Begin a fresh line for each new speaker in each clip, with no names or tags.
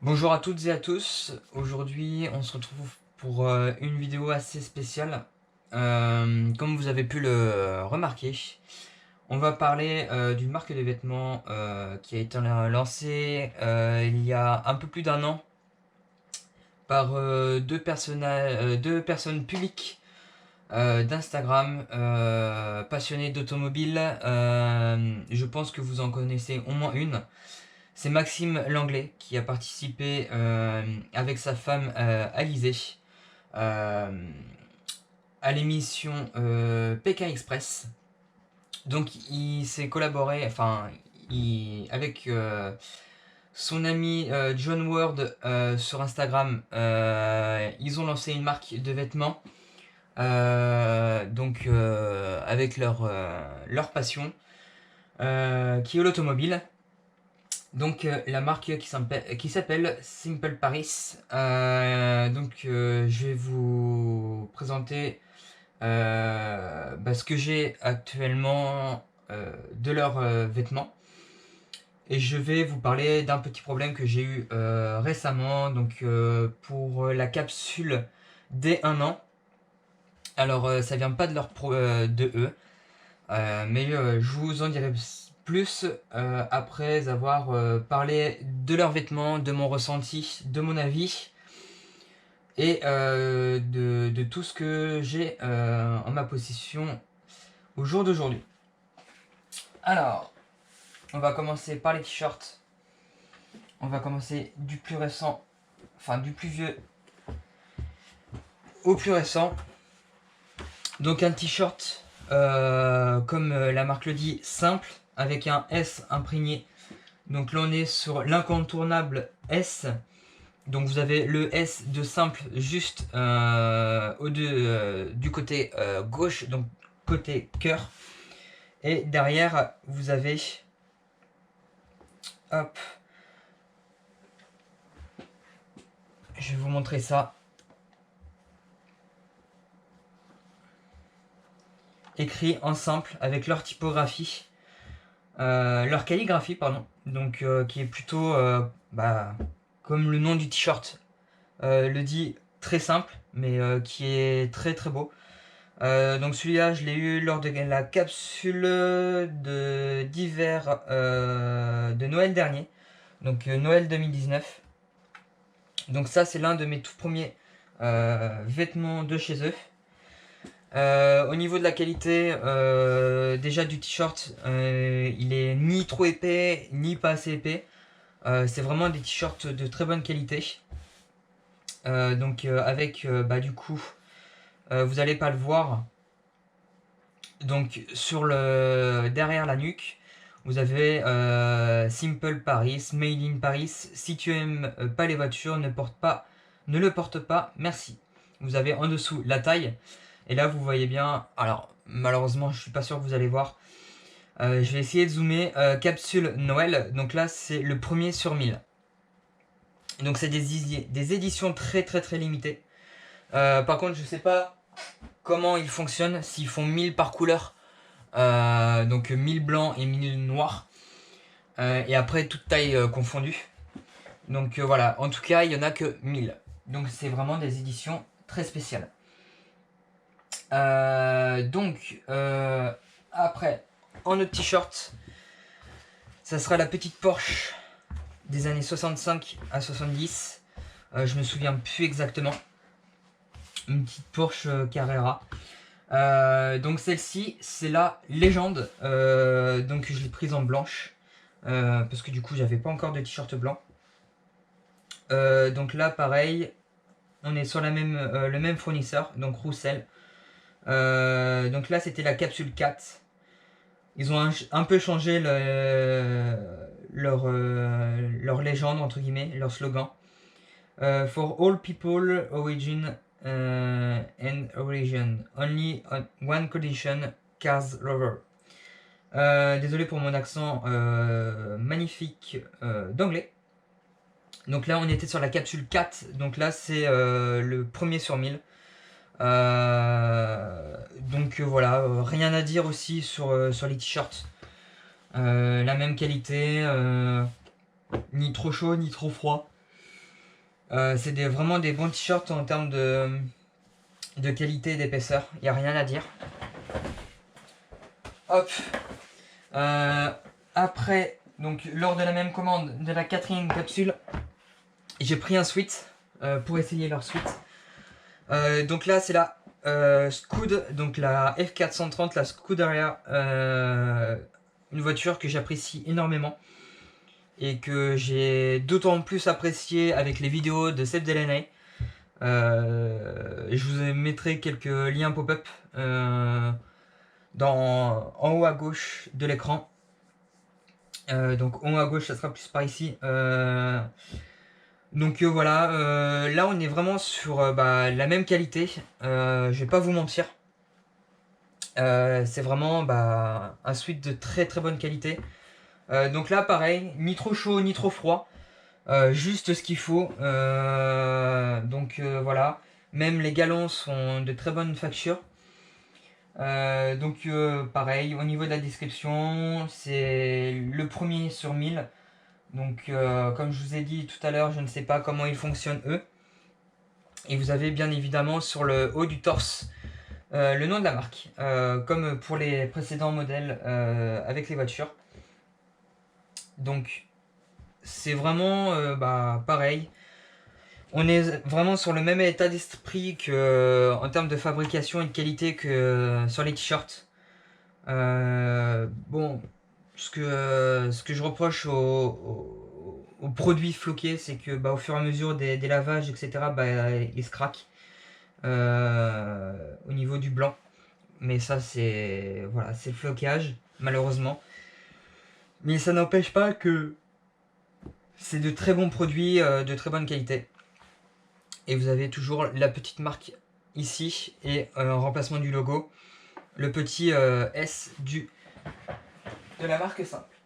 Bonjour à toutes et à tous, aujourd'hui on se retrouve pour une vidéo assez spéciale. Comme vous avez pu le remarquer, on va parler d'une marque de vêtements qui a été lancée il y a un peu plus d'un an par deux personnes publiques d'Instagram passionnées d'automobile. Je pense que vous en connaissez au moins une. C'est Maxime Langlais qui a participé avec sa femme Alizée euh, à l'émission Pékin Express. Donc il s'est collaboré, avec son ami John Ward sur Instagram. Ils ont lancé une marque de vêtements, avec leur passion, qui est l'automobile. Donc la marque qui s'appelle Simple Paris. Je vais vous présenter ce que j'ai actuellement de leurs vêtements. Et je vais vous parler d'un petit problème que j'ai eu récemment, pour la capsule dès un an. Alors ça vient pas de de eux, mais je vous en dirai plus après avoir parlé de leurs vêtements, de mon ressenti, de mon avis et de tout ce que j'ai en ma possession au jour d'aujourd'hui. Alors, on va commencer par les t-shirts. On va commencer du plus récent, du plus vieux au plus récent. Donc un t-shirt, comme la marque le dit, simple, avec un S imprégné. Donc là on est sur l'incontournable S. Donc vous avez le S de simple juste du côté gauche, donc côté cœur. Et derrière vous avez, hop, je vais vous montrer ça. Écrit en simple avec leur typographie, leur calligraphie, pardon. Donc qui est plutôt, comme le nom du t-shirt le dit, très simple, mais qui est très très beau. Donc celui-là, je l'ai eu lors de la capsule d'hiver de Noël dernier, donc Noël 2019. Donc ça, c'est l'un de mes tout premiers vêtements de chez eux. Au niveau de la qualité, déjà du t-shirt, il est ni trop épais, ni pas assez épais. C'est vraiment des t-shirts de très bonne qualité. Du coup, vous allez pas le voir. Donc derrière la nuque, vous avez Simple Paris, Made in Paris. Si tu aimes pas les voitures, ne le porte pas, merci. Vous avez en dessous la taille. Et là vous voyez bien, alors malheureusement je suis pas sûr que vous allez voir. Je vais essayer de zoomer. Capsule Noël, donc là c'est le premier sur 1000. Donc c'est des éditions très très très limitées. Par contre je sais pas comment ils fonctionnent, s'ils font 1000 par couleur. Donc 1000 blancs et 1000 noirs. Et après toute taille confondue. Donc voilà, en tout cas il y en a que 1000. Donc c'est vraiment des éditions très spéciales. Après, en autre t-shirt, ça sera la petite Porsche des années 65 à 70. Je me souviens plus exactement. Une petite Porsche Carrera. Donc celle-ci, c'est la légende. Donc je l'ai prise en blanche. Parce que du coup, j'avais pas encore de t-shirt blanc. Donc là, pareil, on est sur le même fournisseur, donc Roussel. Donc là, c'était la capsule 4. Ils ont un peu changé leur légende, entre guillemets, leur slogan. For all people, origin and origin. Only on one condition, cars lover. Désolé pour mon accent magnifique d'anglais. Donc là on était sur la capsule 4, donc là c'est le premier sur 1000. Voilà, rien à dire aussi sur les t-shirts. La même qualité, ni trop chaud ni trop froid. C'est vraiment des bons t-shirts en termes de qualité et d'épaisseur, il n'y a rien à dire. Hop. Après, donc lors de la même commande de la 4e capsule, j'ai pris un sweat pour essayer leur sweat. Donc là c'est la Scoot, donc la F430, la Scuderia, une voiture que j'apprécie énormément et que j'ai d'autant plus apprécié avec les vidéos de Seb Delaney. Je vous mettrai quelques liens pop-up en haut à gauche de l'écran. Donc en haut à gauche, ça sera plus par ici. Donc voilà, là on est vraiment sur la même qualité. Je vais pas vous mentir. C'est vraiment un sweat de très très bonne qualité. Donc là pareil, ni trop chaud ni trop froid. Juste ce qu'il faut. Voilà. Même les galons sont de très bonne facture. Pareil, au niveau de la description, c'est le premier sur 1000. Donc comme je vous ai dit tout à l'heure, je ne sais pas comment ils fonctionnent eux. Et vous avez bien évidemment sur le haut du torse le nom de la marque, comme pour les précédents modèles avec les voitures. Donc c'est vraiment pareil. On est vraiment sur le même état d'esprit que en termes de fabrication et de qualité que sur les t-shirts. Bon, ce que je reproche aux produits floqués, c'est que au fur et à mesure des lavages, etc., ils se craquent au niveau du blanc. Mais ça, c'est voilà, c'est le flocage, malheureusement. Mais ça n'empêche pas que c'est de très bons produits, de très bonne qualité. Et vous avez toujours la petite marque ici et en remplacement du logo, le petit S de la marque simple.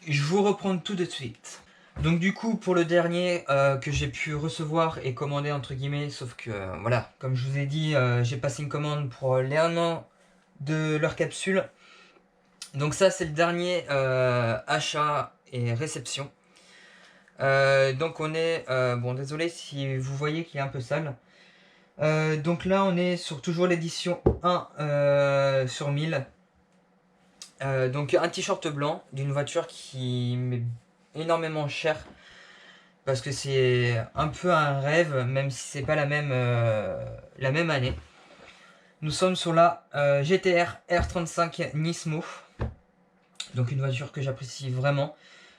Je vous reprends tout de suite. Donc du coup pour le dernier que j'ai pu recevoir et commander entre guillemets, sauf que voilà, comme je vous ai dit, j'ai passé une commande pour les 1 an de leur capsule. Donc ça c'est le dernier achat et réception. Donc on est, bon désolé si vous voyez qu'il est un peu sale. Donc là on est sur toujours l'édition 1 sur 1000. Donc un t-shirt blanc d'une voiture qui m'est énormément chère. Parce que c'est un peu un rêve, même si c'est pas la même année. Nous sommes sur la GTR R35 Nismo. Donc une voiture que j'apprécie vraiment.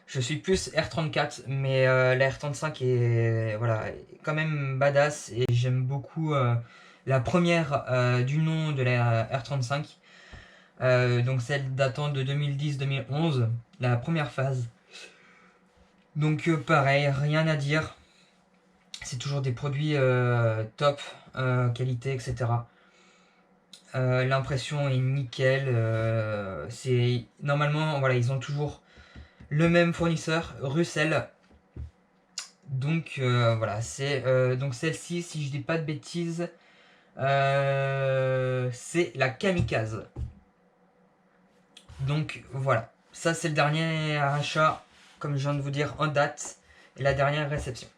Je suis plus R34, mais la R35 est quand même badass et j'aime beaucoup la première du nom de la R35. Donc celle datant de 2010-2011, la première phase. Donc pareil, rien à dire. C'est toujours des produits top, qualité, etc. L'impression est nickel. C'est normalement, voilà, ils ont toujours le même fournisseur, Russell. Donc voilà, c'est donc celle-ci, si je dis pas de bêtises, c'est la Kamikaze. Donc voilà, ça c'est le dernier achat, comme je viens de vous dire, en date, et la dernière réception.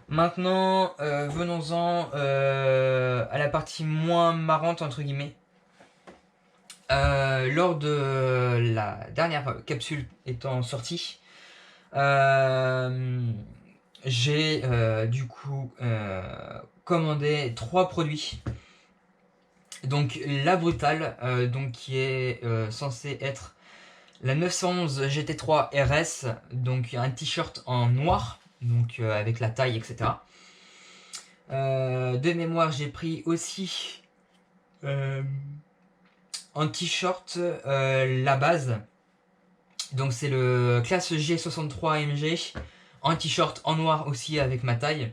Maintenant, venons-en à la partie moins marrante, entre guillemets. Lors de la dernière capsule étant sortie, j'ai du coup commandé 3 produits. Donc la brutale, donc qui est censée être la 911 GT3 RS, donc un t-shirt en noir, donc avec la taille, etc. De mémoire, j'ai pris aussi en t-shirt la base. Donc c'est le classe G63 AMG, en t-shirt en noir aussi avec ma taille.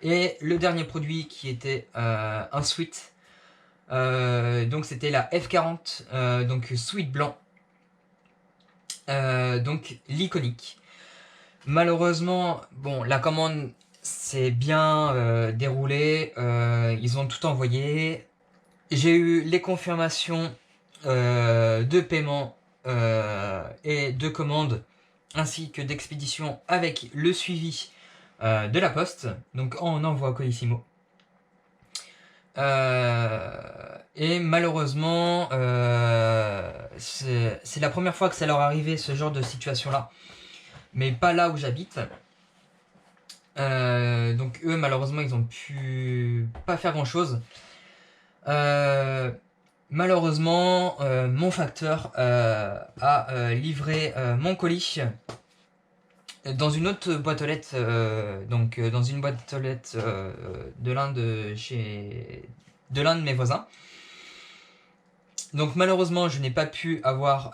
Et le dernier produit qui était un sweat. Donc c'était la F40, donc sweat blanc. Donc l'iconique. Malheureusement, bon, la commande s'est bien déroulée. Ils ont tout envoyé. J'ai eu les confirmations de paiement et de commande ainsi que d'expédition avec le suivi de la poste, donc en envoi Colissimo. Et malheureusement, c'est la première fois que ça leur arrivait ce genre de situation-là, mais pas là où j'habite. Donc eux, malheureusement, ils ont pu pas faire grand-chose. Malheureusement, mon facteur a livré mon colis dans une autre boîte aux lettres, dans une boîte aux lettres de l'un de mes voisins. Donc malheureusement, je n'ai pas pu avoir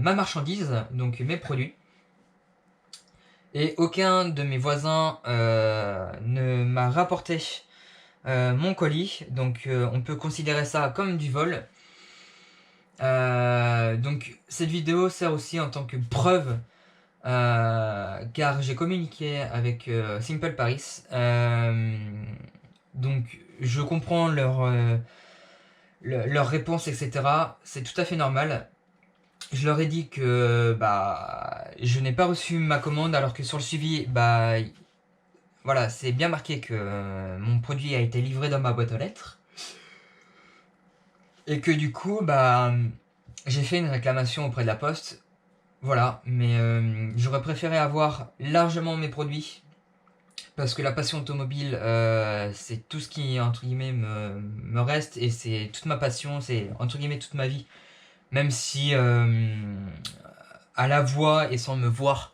ma marchandise, donc mes produits. Et aucun de mes voisins ne m'a rapporté mon colis, donc on peut considérer ça comme du vol. Donc cette vidéo sert aussi en tant que preuve, car j'ai communiqué avec Simple Paris, donc je comprends leur réponse, etc. C'est tout à fait normal. Je leur ai dit que je n'ai pas reçu ma commande, alors que sur le suivi, voilà, c'est bien marqué que mon produit a été livré dans ma boîte aux lettres. Et que du coup, j'ai fait une réclamation auprès de la poste. Voilà, mais j'aurais préféré avoir largement mes produits. Parce que la passion automobile, c'est tout ce qui, entre guillemets, me reste. Et c'est toute ma passion, c'est, entre guillemets, toute ma vie. Même si, à la voix et sans me voir,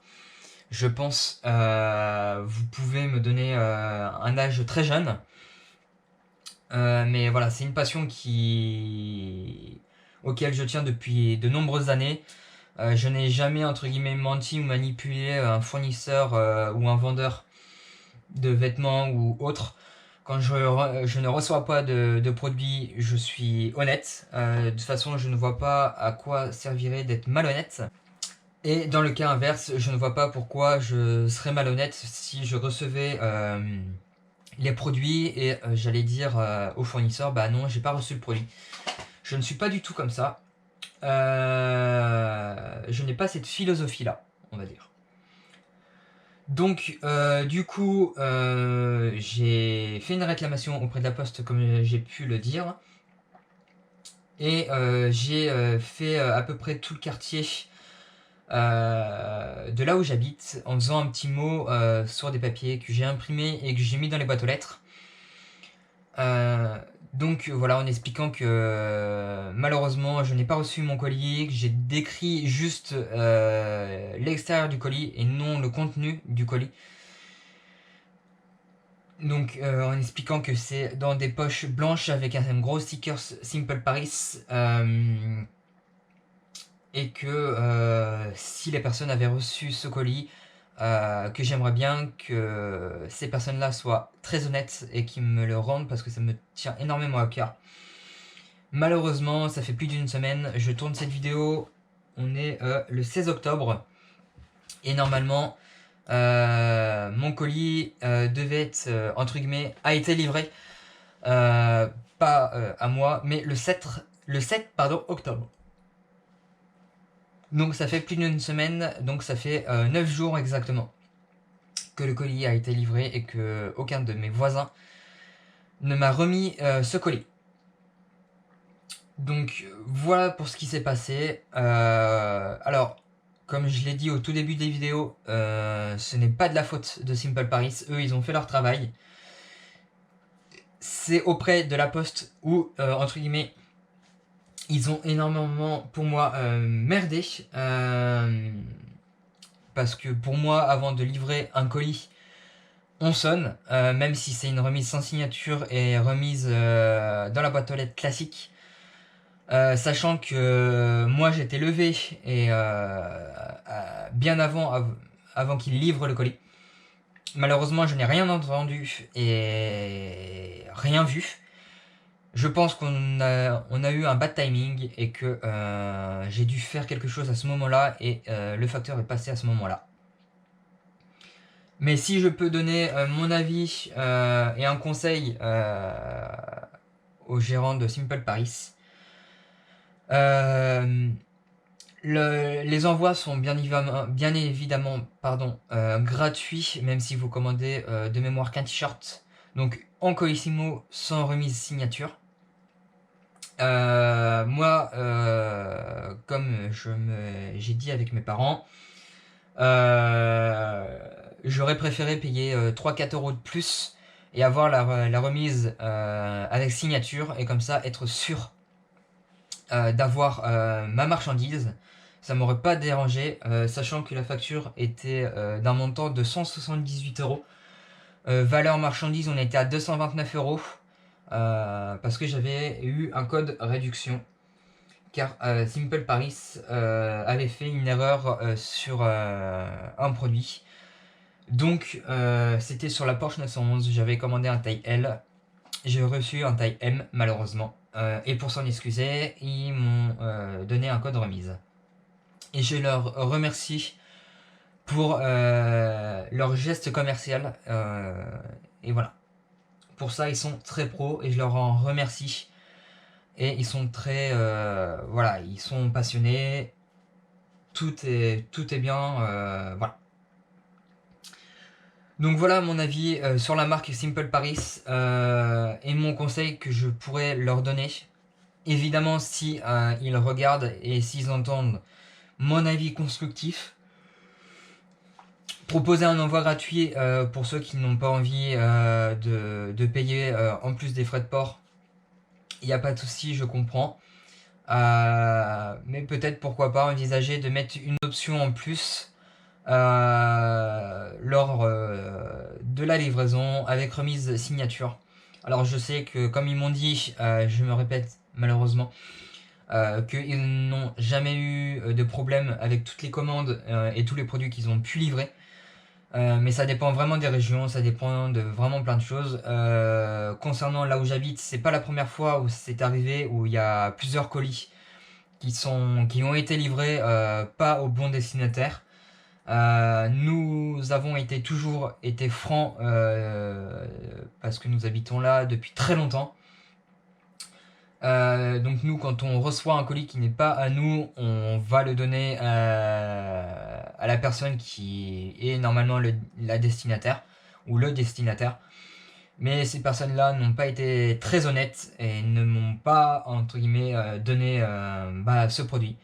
je pense, vous pouvez me donner un âge très jeune. Mais voilà, c'est une passion auquel je tiens depuis de nombreuses années. Je n'ai jamais, entre guillemets, menti ou manipulé un fournisseur ou un vendeur de vêtements ou autre. Quand je ne reçois pas de produits, je suis honnête. De toute façon, je ne vois pas à quoi servirait d'être malhonnête. Et dans le cas inverse, je ne vois pas pourquoi je serais malhonnête si je recevais les produits et j'allais dire au fournisseur, non, j'ai pas reçu le produit. Je ne suis pas du tout comme ça. Je n'ai pas cette philosophie-là, on va dire. Donc, du coup, j'ai fait une réclamation auprès de la poste, comme j'ai pu le dire. Et j'ai fait à peu près tout le quartier de là où j'habite, en faisant un petit mot sur des papiers que j'ai imprimés et que j'ai mis dans les boîtes aux lettres. Donc voilà, en expliquant que malheureusement je n'ai pas reçu mon colis, que j'ai décrit juste l'extérieur du colis et non le contenu du colis. Donc en expliquant que c'est dans des poches blanches avec un gros sticker Simple Paris, et que si les personnes avaient reçu ce colis, que j'aimerais bien que ces personnes-là soient très honnêtes et qu'ils me le rendent parce que ça me tient énormément à cœur. Malheureusement, ça fait plus d'une semaine, je tourne cette vidéo, on est le 16 octobre, et normalement, mon colis devait être, entre guillemets, a été livré, pas à moi, mais le 7 octobre. Donc ça fait plus d'une semaine, donc ça fait 9 jours exactement que le colis a été livré et que aucun de mes voisins ne m'a remis ce colis. Donc voilà pour ce qui s'est passé. Alors, comme je l'ai dit au tout début des vidéos, ce n'est pas de la faute de Simple Paris. Eux, ils ont fait leur travail. C'est auprès de la poste où, entre guillemets, ils ont énormément, pour moi, merdé. Parce que pour moi, avant de livrer un colis, on sonne, même si c'est une remise sans signature et remise dans la boîte aux lettres classique. Sachant que moi j'étais levé et bien avant qu'il livre le colis. Malheureusement, je n'ai rien entendu et rien vu. Je pense qu'on a eu un bad timing et que j'ai dû faire quelque chose à ce moment-là et le facteur est passé à ce moment-là. Mais si je peux donner mon avis et un conseil au gérant de Simple Paris, Les envois sont bien évidemment gratuits, même si vous commandez de mémoire qu'un t-shirt. Donc en Colissimo, sans remise signature. Moi, comme j'ai dit avec mes parents, j'aurais préféré payer 3-4 euros de plus et avoir la remise avec signature, et comme ça être sûr d'avoir ma marchandise. Ça m'aurait pas dérangé, sachant que la facture était d'un montant de 178 euros. Valeur marchandise, on était à 229 euros. Parce que j'avais eu un code réduction. Car Simple Paris avait fait une erreur sur un produit. Donc c'était sur la Porsche 911. J'avais commandé un taille L. J'ai reçu un taille M malheureusement. Et pour s'en excuser, ils m'ont donné un code remise. Et je leur remercie pour leur geste commercial. Et voilà. Pour ça, ils sont très pros et je leur en remercie. Et ils sont très... voilà, ils sont passionnés. Tout est bien. Voilà. Donc voilà mon avis sur la marque Simple Paris et mon conseil que je pourrais leur donner. Évidemment, si ils regardent et s'ils entendent mon avis constructif, proposer un envoi gratuit pour ceux qui n'ont pas envie de payer en plus des frais de port. Il n'y a pas de souci, je comprends. Mais peut-être pourquoi pas envisager de mettre une option en plus lors de la livraison avec remise signature. Alors je sais que comme ils m'ont dit, je me répète malheureusement, qu'ils n'ont jamais eu de problème avec toutes les commandes et tous les produits qu'ils ont pu livrer. Mais ça dépend vraiment des régions, ça dépend de vraiment plein de choses. Concernant là où j'habite, c'est pas la première fois où c'est arrivé, où il y a plusieurs colis qui ont été livrés pas au bon destinataire. Nous avons toujours été francs parce que nous habitons là depuis très longtemps. Donc nous, quand on reçoit un colis qui n'est pas à nous, on va le donner à la personne qui est normalement la destinataire ou le destinataire. Mais ces personnes-là n'ont pas été très honnêtes et ne m'ont pas, entre guillemets, donné ce produit.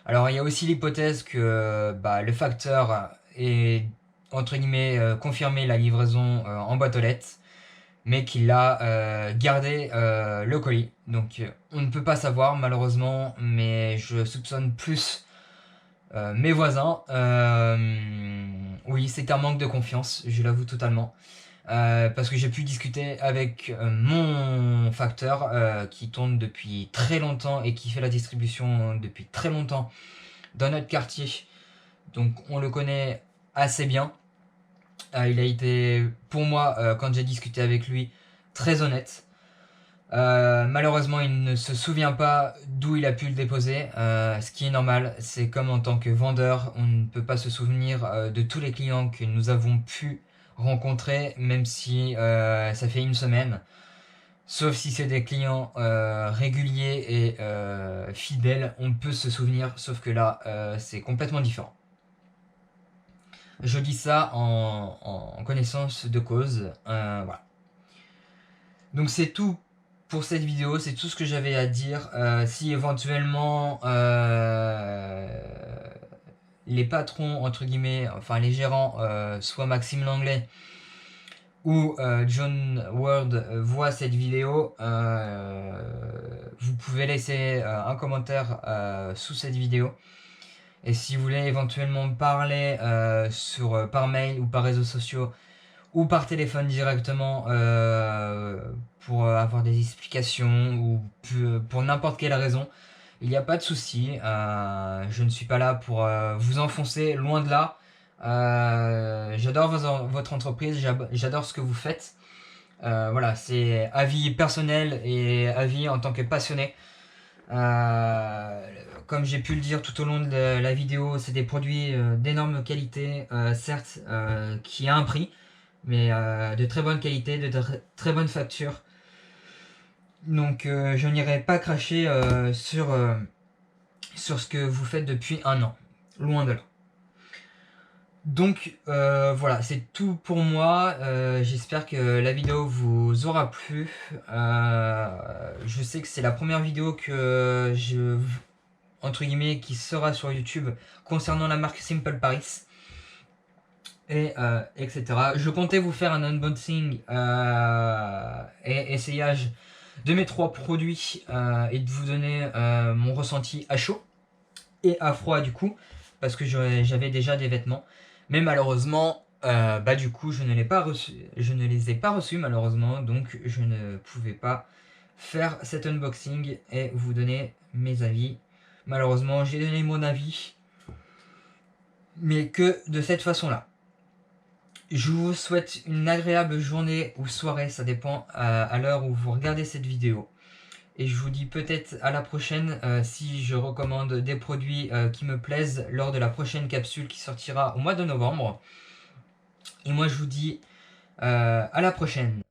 Alors il y a aussi l'hypothèse que le facteur ait, entre guillemets, confirmé la livraison en boîte aux lettres, mais qu'il a gardé le colis. Donc on ne peut pas savoir malheureusement, mais je soupçonne plus mes voisins. Oui, c'est un manque de confiance, je l'avoue totalement. Parce que j'ai pu discuter avec mon facteur qui tourne depuis très longtemps et qui fait la distribution depuis très longtemps dans notre quartier. Donc on le connaît assez bien. Il a été, pour moi, quand j'ai discuté avec lui, très honnête. Malheureusement, il ne se souvient pas d'où il a pu le déposer, ce qui est normal. C'est comme en tant que vendeur, on ne peut pas se souvenir de tous les clients que nous avons pu rencontrer, même si ça fait une semaine. Sauf si c'est des clients réguliers et fidèles, on peut se souvenir, sauf que là, c'est complètement différent. Je dis ça en connaissance de cause. Voilà. Donc c'est tout pour cette vidéo, c'est tout ce que j'avais à dire. Si éventuellement les patrons, entre guillemets, enfin les gérants, soit Maxime Langlais ou John Ward voient cette vidéo, vous pouvez laisser un commentaire sous cette vidéo. Et si vous voulez éventuellement parler par mail ou par réseaux sociaux ou par téléphone directement pour avoir des explications ou pour n'importe quelle raison, il n'y a pas de souci. Je ne suis pas là pour vous enfoncer, loin de là. J'adore votre entreprise, j'adore ce que vous faites. Voilà, c'est avis personnel et avis en tant que passionné. Comme j'ai pu le dire tout au long de la vidéo, c'est des produits d'énorme qualité, certes, qui a un prix, mais de très bonne qualité, de très bonne facture. Donc je n'irai pas cracher sur ce que vous faites depuis un an. Loin de là. Donc voilà, c'est tout pour moi. J'espère que la vidéo vous aura plu. Je sais que c'est la première vidéo que entre guillemets, qui sera sur YouTube concernant la marque Simple Paris. Et etc. Je comptais vous faire un unboxing et essayage de mes 3 produits et de vous donner mon ressenti à chaud et à froid du coup, parce que j'avais déjà des vêtements. Mais malheureusement, du coup, je ne les ai pas reçus malheureusement, donc je ne pouvais pas faire cet unboxing et vous donner mes avis. Malheureusement, j'ai donné mon avis, mais que de cette façon-là. Je vous souhaite une agréable journée ou soirée, ça dépend à l'heure où vous regardez cette vidéo. Et je vous dis peut-être à la prochaine si je recommande des produits qui me plaisent lors de la prochaine capsule qui sortira au mois de novembre. Et moi je vous dis à la prochaine.